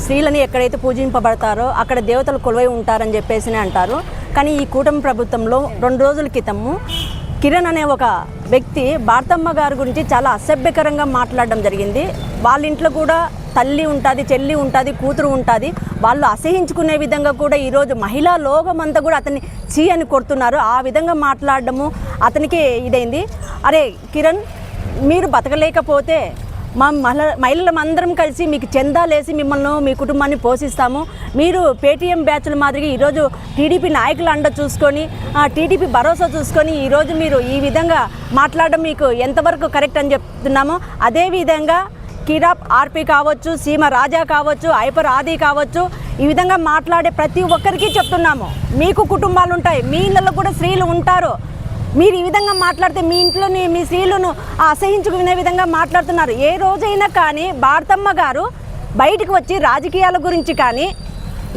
స్త్రీలని ఎక్కడైతే పూజింపబడతారో అక్కడ దేవతలు కొలువై ఉంటారని చెప్పేసి అంటారు. కానీ ఈ కూటమి ప్రభుత్వంలో 2 రోజుల క్రితము కిరణ్ అనే ఒక వ్యక్తి భారతమ్మ గారి గురించి చాలా అసభ్యకరంగా మాట్లాడడం జరిగింది. వాళ్ళ ఇంట్లో కూడా తల్లి ఉంటుంది, చెల్లి ఉంటుంది, కూతురు ఉంటుంది. వాళ్ళు అసహించుకునే విధంగా కూడా ఈరోజు మహిళా లోకమంతా కూడా అతన్ని చీ అని కొడుతున్నారు. ఆ విధంగా మాట్లాడడము అతనికి ఇదైంది. అరే కిరణ్, మీరు బతకలేకపోతే మా మహిళలందరం కలిసి మీకు చందాలేసి మిమ్మల్ని మీ కుటుంబాన్ని పోషిస్తాము. మీరు పేటీఎం బ్యాచ్ల మాదిరిగా ఈరోజు టీడీపీ నాయకుల అండ చూసుకొని టీడీపీ భరోసా చూసుకొని ఈరోజు మీరు ఈ విధంగా మాట్లాడడం మీకు ఎంతవరకు కరెక్ట్ అని చెప్తున్నామో, అదేవిధంగా కిరాప్ ఆర్పి కావచ్చు, సీమ రాజా కావచ్చు, ఐపర్ ఆది కావచ్చు, ఈ విధంగా మాట్లాడే ప్రతి ఒక్కరికి చెప్తున్నాము, మీకు కుటుంబాలు ఉంటాయి, మీ ఇళ్ళలో కూడా స్త్రీలు ఉంటారు. మీరు ఈ విధంగా మాట్లాడితే మీ ఇంట్లోని మీ స్త్రీలను అసహించుకునే విధంగా మాట్లాడుతున్నారు. ఏ రోజైనా కానీ భారతమ్మ గారు బయటికి వచ్చి రాజకీయాల గురించి కానీ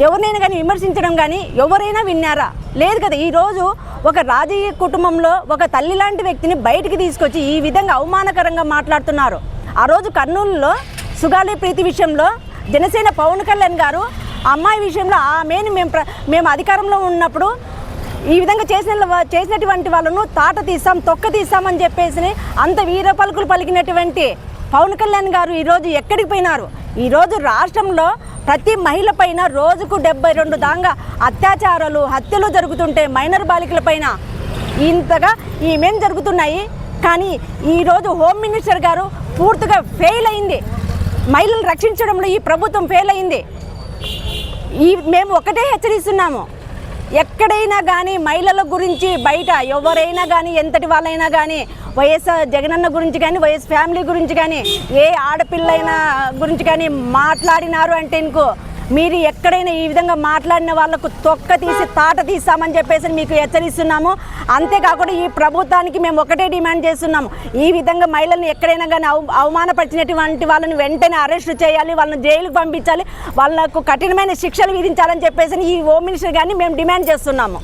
ఎవరినైనా కానీ విమర్శించడం కానీ ఎవరైనా విన్నారా? లేదు కదా. ఈరోజు ఒక రాజకీయ కుటుంబంలో ఒక తల్లి లాంటి వ్యక్తిని బయటికి తీసుకొచ్చి ఈ విధంగా అవమానకరంగా మాట్లాడుతున్నారు. ఆ రోజు కర్నూలులో సుగాలి ప్రీతి విషయంలో జనసేన పవన్ కళ్యాణ్ గారు అమ్మాయి విషయంలో ఆమెను మేము అధికారంలో ఉన్నప్పుడు ఈ విధంగా చేసినటువంటి వాళ్ళను తాట తీస్తాం, తొక్క తీస్తామని చెప్పేసి అంత వీర పలుకులు పలికినటువంటి పవన్ కళ్యాణ్ గారు ఈరోజు ఎక్కడికి పోయినారు? ఈరోజు రాష్ట్రంలో ప్రతి మహిళ పైన రోజుకు 72 దాకా అత్యాచారాలు, హత్యలు జరుగుతుంటే మైనర్ బాలికల పైన ఇంతగా ఈమెం జరుగుతున్నాయి. కానీ ఈరోజు హోమ్ మినిస్టర్ గారు పూర్తిగా ఫెయిల్ అయింది. మహిళలను రక్షించడంలో ఈ ప్రభుత్వం ఫెయిల్ అయింది. మేము ఒకటే హెచ్చరిస్తున్నాము, ఎక్కడైనా కానీ మహిళల గురించి బయట ఎవరైనా కానీ ఎంతటి వాళ్ళైనా కానీ వైఎస్ జగనన్న గురించి కానీ వైఎస్ ఫ్యామిలీ గురించి కానీ ఏ ఆడపిల్లైనా గురించి కానీ మాట్లాడినారు అంటే ఇంకో మీరు ఎక్కడైనా ఈ విధంగా మాట్లాడిన వాళ్ళకు తొక్క తీసి తాట తీస్తామని చెప్పేసి మీకు హెచ్చరిస్తున్నాము. అంతేకాకుండా ఈ ప్రభుత్వానికి మేము ఒకటే డిమాండ్ చేస్తున్నాము, ఈ విధంగా మహిళల్ని ఎక్కడైనా కానీ అవమానపరిచినటువంటి వాళ్ళని వెంటనే అరెస్ట్ చేయాలి, వాళ్ళని జైలుకు పంపించాలి, వాళ్ళకు కఠినమైన శిక్షలు విధించాలని చెప్పేసి ఈ హోమ్ మినిస్టర్ గారిని మేము డిమాండ్ చేస్తున్నాము.